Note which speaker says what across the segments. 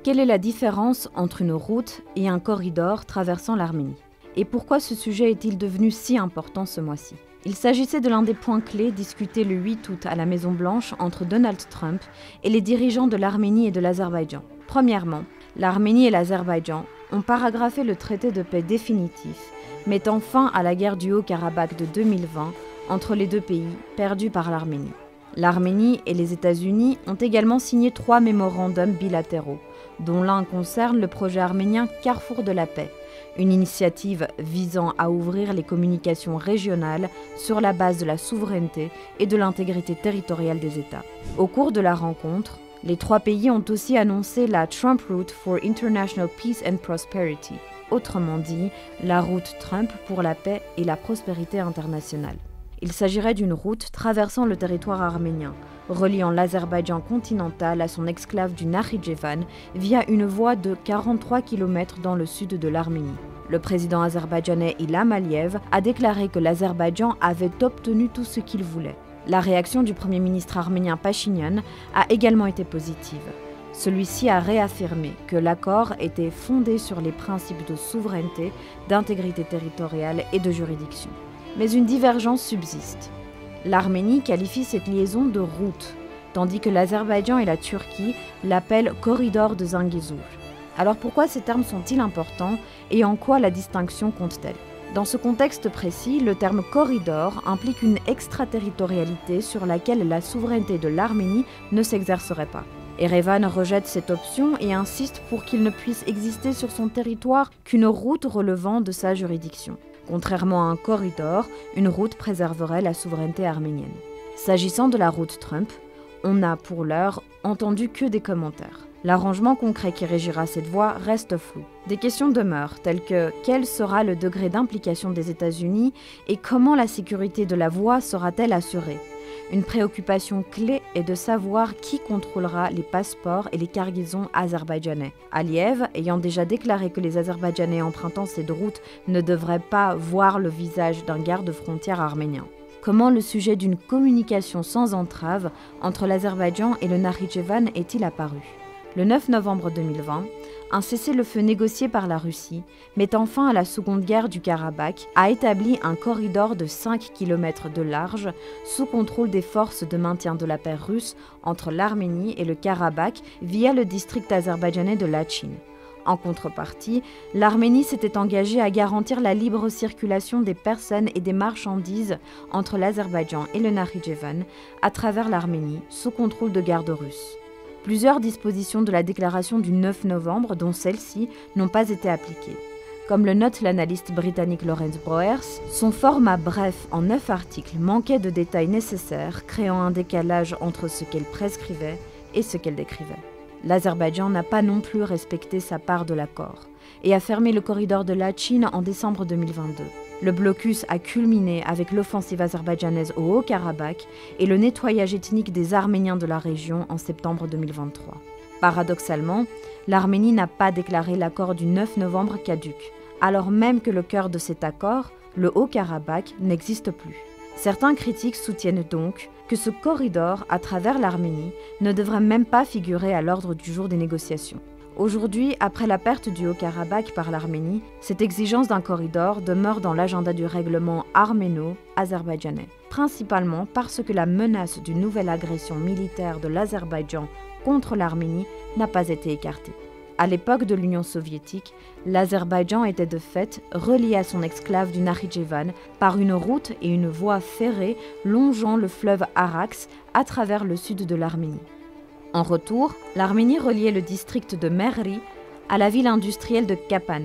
Speaker 1: Quelle est la différence entre une route et un corridor traversant l'Arménie? Et pourquoi ce sujet est-il devenu si important ce mois-ci? Il s'agissait de l'un des points clés discutés le 8 août à la Maison-Blanche entre Donald Trump et les dirigeants de l'Arménie et de l'Azerbaïdjan. Premièrement, l'Arménie et l'Azerbaïdjan ont paragraphe le traité de paix définitif, mettant fin à la guerre du Haut-Karabakh de 2020 entre les deux pays, perdue par l'Arménie. L'Arménie et les États-Unis ont également signé 3 mémorandums bilatéraux, dont l'un concerne le projet arménien Carrefour de la paix, une initiative visant à ouvrir les communications régionales sur la base de la souveraineté et de l'intégrité territoriale des États. Au cours de la rencontre, les 3 pays ont aussi annoncé la Trump Route for International Peace and Prosperity, autrement dit, la route Trump pour la paix et la prospérité internationale. Il s'agirait d'une route traversant le territoire arménien, reliant l'Azerbaïdjan continental à son exclave du Nakhitchevan via une voie de 43 km dans le sud de l'Arménie. Le président azerbaïdjanais Ilham Aliyev a déclaré que l'Azerbaïdjan avait obtenu tout ce qu'il voulait. La réaction du premier ministre arménien Pachinian a également été positive. Celui-ci a réaffirmé que l'accord était fondé sur les principes de souveraineté, d'intégrité territoriale et de juridiction. Mais une divergence subsiste. L'Arménie qualifie cette liaison de route, tandis que l'Azerbaïdjan et la Turquie l'appellent corridor de Zangezur. Alors pourquoi ces termes sont-ils importants et en quoi la distinction compte-t-elle? Dans ce contexte précis, le terme corridor implique une extraterritorialité sur laquelle la souveraineté de l'Arménie ne s'exercerait pas. Erevan rejette cette option et insiste pour qu'il ne puisse exister sur son territoire qu'une route relevant de sa juridiction. Contrairement à un corridor, une route préserverait la souveraineté arménienne. S'agissant de la route Trump, on n'a pour l'heure entendu que des commentaires. L'arrangement concret qui régira cette voie reste flou. Des questions demeurent, telles que quel sera le degré d'implication des États-Unis et comment la sécurité de la voie sera-t-elle assurée? Une préoccupation clé est de savoir qui contrôlera les passeports et les cargaisons azerbaïdjanais. Aliyev, ayant déjà déclaré que les Azerbaïdjanais empruntant cette route ne devraient pas voir le visage d'un garde-frontière arménien. Comment le sujet d'une communication sans entrave entre l'Azerbaïdjan et le Nakhitchevan est-il apparu? Le 9 novembre 2020, un cessez-le-feu négocié par la Russie, mettant fin à la seconde guerre du Karabakh, a établi un corridor de 5 km de large sous contrôle des forces de maintien de la paix russes entre l'Arménie et le Karabakh via le district azerbaïdjanais de Lachin. En contrepartie, l'Arménie s'était engagée à garantir la libre circulation des personnes et des marchandises entre l'Azerbaïdjan et le Nakhitchevan à travers l'Arménie sous contrôle de gardes russes. Plusieurs dispositions de la déclaration du 9 novembre, dont celle-ci, n'ont pas été appliquées. Comme le note l'analyste britannique Lawrence Broers, son format bref en 9 articles manquait de détails nécessaires, créant un décalage entre ce qu'elle prescrivait et ce qu'elle décrivait. L'Azerbaïdjan n'a pas non plus respecté sa part de l'accord et a fermé le corridor de Lachin en décembre 2022. Le blocus a culminé avec l'offensive azerbaïdjanaise au Haut-Karabakh et le nettoyage ethnique des Arméniens de la région en septembre 2023. Paradoxalement, l'Arménie n'a pas déclaré l'accord du 9 novembre caduc, alors même que le cœur de cet accord, le Haut-Karabakh, n'existe plus. Certains critiques soutiennent donc que ce corridor à travers l'Arménie ne devrait même pas figurer à l'ordre du jour des négociations. Aujourd'hui, après la perte du Haut-Karabakh par l'Arménie, cette exigence d'un corridor demeure dans l'agenda du règlement arméno-azerbaïdjanais, principalement parce que la menace d'une nouvelle agression militaire de l'Azerbaïdjan contre l'Arménie n'a pas été écartée. À l'époque de l'Union soviétique, l'Azerbaïdjan était de fait relié à son exclave du Nakhitchevan par une route et une voie ferrée longeant le fleuve Arax à travers le sud de l'Arménie. En retour, l'Arménie reliait le district de Merri à la ville industrielle de Kapan,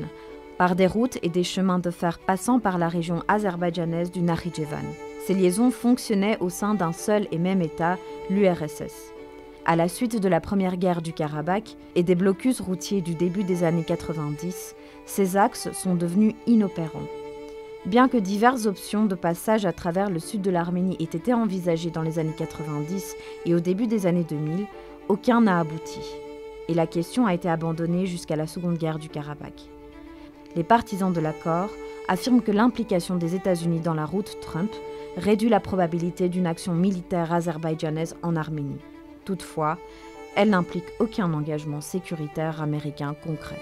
Speaker 1: par des routes et des chemins de fer passant par la région azerbaïdjanaise du Nakhitchevan. Ces liaisons fonctionnaient au sein d'un seul et même État, l'URSS. À la suite de la première guerre du Karabakh et des blocus routiers du début des années 90, ces axes sont devenus inopérants. Bien que diverses options de passage à travers le sud de l'Arménie aient été envisagées dans les années 90 et au début des années 2000, aucun n'a abouti, et la question a été abandonnée jusqu'à la seconde guerre du Karabakh. Les partisans de l'accord affirment que l'implication des États-Unis dans la route Trump réduit la probabilité d'une action militaire azerbaïdjanaise en Arménie. Toutefois, elle n'implique aucun engagement sécuritaire américain concret.